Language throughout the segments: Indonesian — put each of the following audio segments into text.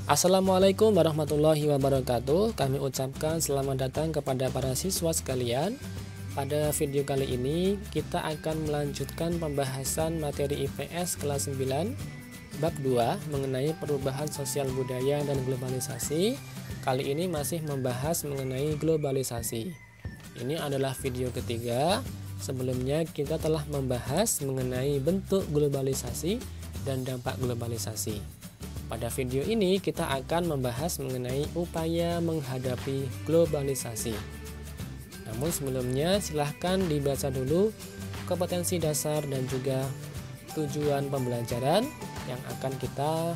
Assalamualaikum warahmatullahi wabarakatuh. Kami ucapkan selamat datang kepada para siswa sekalian. Pada video kali ini kita akan melanjutkan pembahasan materi IPS kelas 9 bab 2 mengenai perubahan sosial budaya dan globalisasi. Kali ini masih membahas mengenai globalisasi. Ini adalah video ketiga. Sebelumnya kita telah membahas mengenai bentuk globalisasi dan dampak globalisasi. Pada video ini kita akan membahas mengenai upaya menghadapi globalisasi. Namun sebelumnya silahkan dibaca dulu kompetensi dasar dan juga tujuan pembelajaran yang akan kita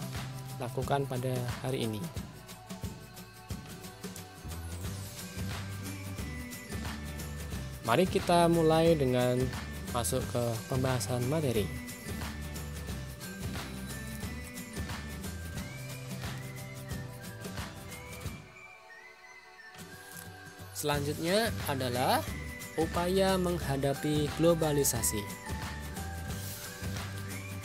lakukan pada hari ini. Mari kita mulai dengan masuk ke pembahasan materi. Selanjutnya adalah upaya menghadapi globalisasi.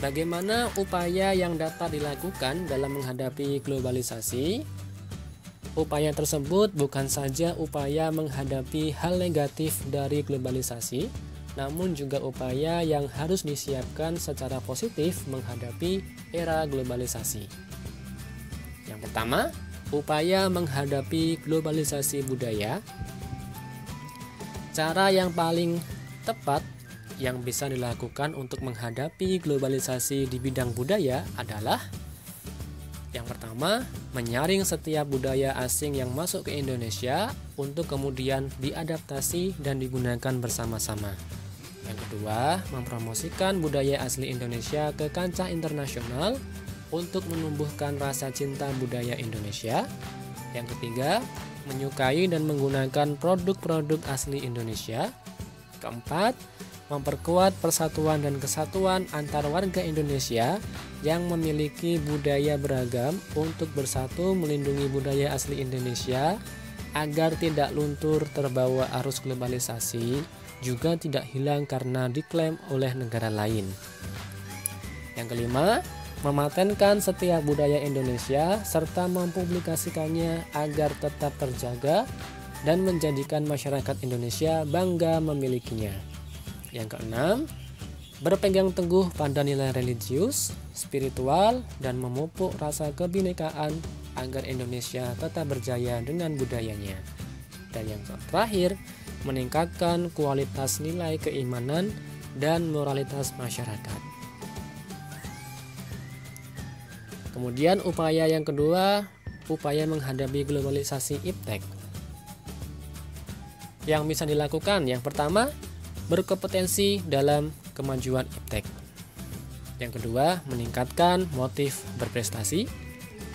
Bagaimana upaya yang dapat dilakukan dalam menghadapi globalisasi? Upaya tersebut bukan saja upaya menghadapi hal negatif dari globalisasi, namun juga upaya yang harus disiapkan secara positif menghadapi era globalisasi. Yang pertama, upaya menghadapi globalisasi budaya. Cara yang paling tepat yang bisa dilakukan untuk menghadapi globalisasi di bidang budaya adalah yang pertama, menyaring setiap budaya asing yang masuk ke Indonesia untuk kemudian diadaptasi dan digunakan bersama-sama. Yang kedua, mempromosikan budaya asli Indonesia ke kancah internasional untuk menumbuhkan rasa cinta budaya Indonesia. Yang ketiga, menyukai dan menggunakan produk-produk asli Indonesia. Keempat, memperkuat persatuan dan kesatuan antar warga Indonesia yang memiliki budaya beragam untuk bersatu melindungi budaya asli Indonesia agar tidak luntur terbawa arus globalisasi, juga tidak hilang karena diklaim oleh negara lain. Yang kelima, mematenkan setiap budaya Indonesia serta mempublikasikannya agar tetap terjaga dan menjadikan masyarakat Indonesia bangga memilikinya. Yang keenam, berpegang teguh pada nilai religius, spiritual, dan memupuk rasa kebinekaan agar Indonesia tetap berjaya dengan budayanya. Dan yang terakhir, meningkatkan kualitas nilai keimanan dan moralitas masyarakat. Kemudian upaya yang kedua, upaya menghadapi globalisasi iptek. Yang bisa dilakukan, yang pertama, berkompetensi dalam kemajuan iptek. Yang kedua, meningkatkan motif berprestasi.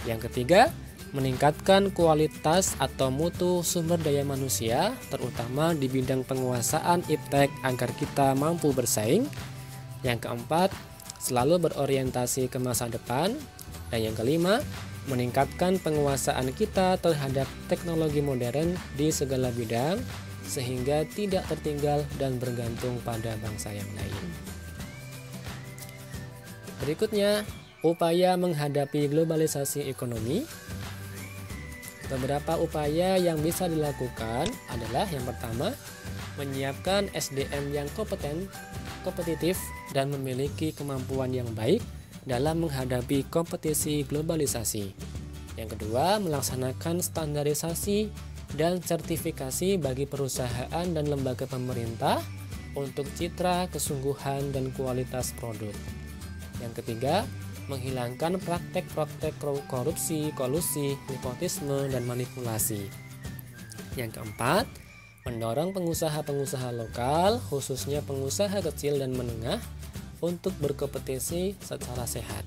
Yang ketiga, meningkatkan kualitas atau mutu sumber daya manusia, terutama di bidang penguasaan iptek agar kita mampu bersaing. Yang keempat, selalu berorientasi ke masa depan. Dan yang kelima, meningkatkan penguasaan kita terhadap teknologi modern di segala bidang, sehingga tidak tertinggal dan bergantung pada bangsa yang lain. Berikutnya, upaya menghadapi globalisasi ekonomi. Beberapa upaya yang bisa dilakukan adalah yang pertama, menyiapkan SDM yang kompeten, kompetitif, dan memiliki kemampuan yang baik dalam menghadapi kompetisi globalisasi. Yang kedua, melaksanakan standarisasi dan sertifikasi bagi perusahaan dan lembaga pemerintah untuk citra, kesungguhan, dan kualitas produk. Yang ketiga, menghilangkan praktek-praktek korupsi, kolusi, nepotisme, dan manipulasi. Yang keempat, mendorong pengusaha-pengusaha lokal, khususnya pengusaha kecil dan menengah, untuk berkompetisi secara sehat.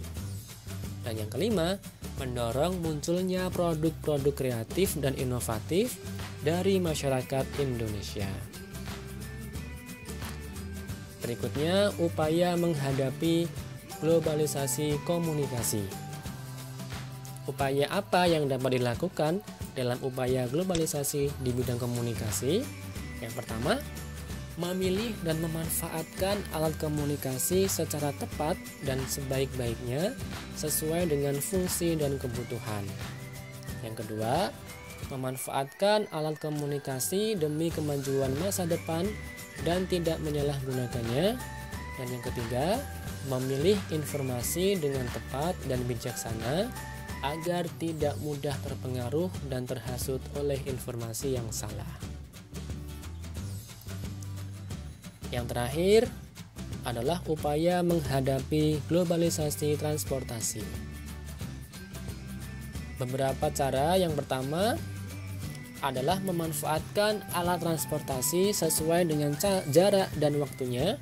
Dan yang kelima, mendorong munculnya produk-produk kreatif dan inovatif dari masyarakat Indonesia. Berikutnya, upaya menghadapi globalisasi komunikasi. Upaya apa yang dapat dilakukan dalam upaya globalisasi di bidang komunikasi? Yang pertama, memilih dan memanfaatkan alat komunikasi secara tepat dan sebaik-baiknya sesuai dengan fungsi dan kebutuhan. Yang kedua, memanfaatkan alat komunikasi demi kemajuan masa depan dan tidak menyalahgunakannya. Dan yang ketiga, memilih informasi dengan tepat dan bijaksana agar tidak mudah terpengaruh dan terhasut oleh informasi yang salah. Yang terakhir adalah upaya menghadapi globalisasi transportasi. Beberapa cara. Yang pertama adalah memanfaatkan alat transportasi sesuai dengan jarak dan waktunya.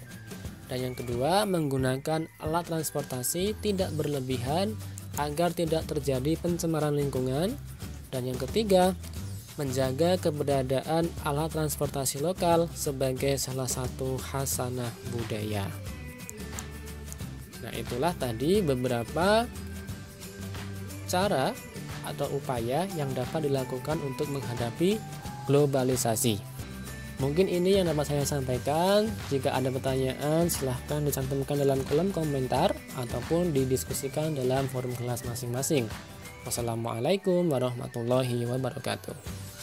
Dan yang kedua, menggunakan alat transportasi tidak berlebihan agar tidak terjadi pencemaran lingkungan. Dan yang ketiga, menjaga keberadaan alat transportasi lokal sebagai salah satu khasanah budaya. Nah, itulah tadi beberapa cara atau upaya yang dapat dilakukan untuk menghadapi globalisasi. Mungkin ini yang dapat saya sampaikan. Jika ada pertanyaan, silahkan dicantumkan dalam kolom komentar ataupun didiskusikan dalam forum kelas masing-masing. Wassalamualaikum warahmatullahi wabarakatuh.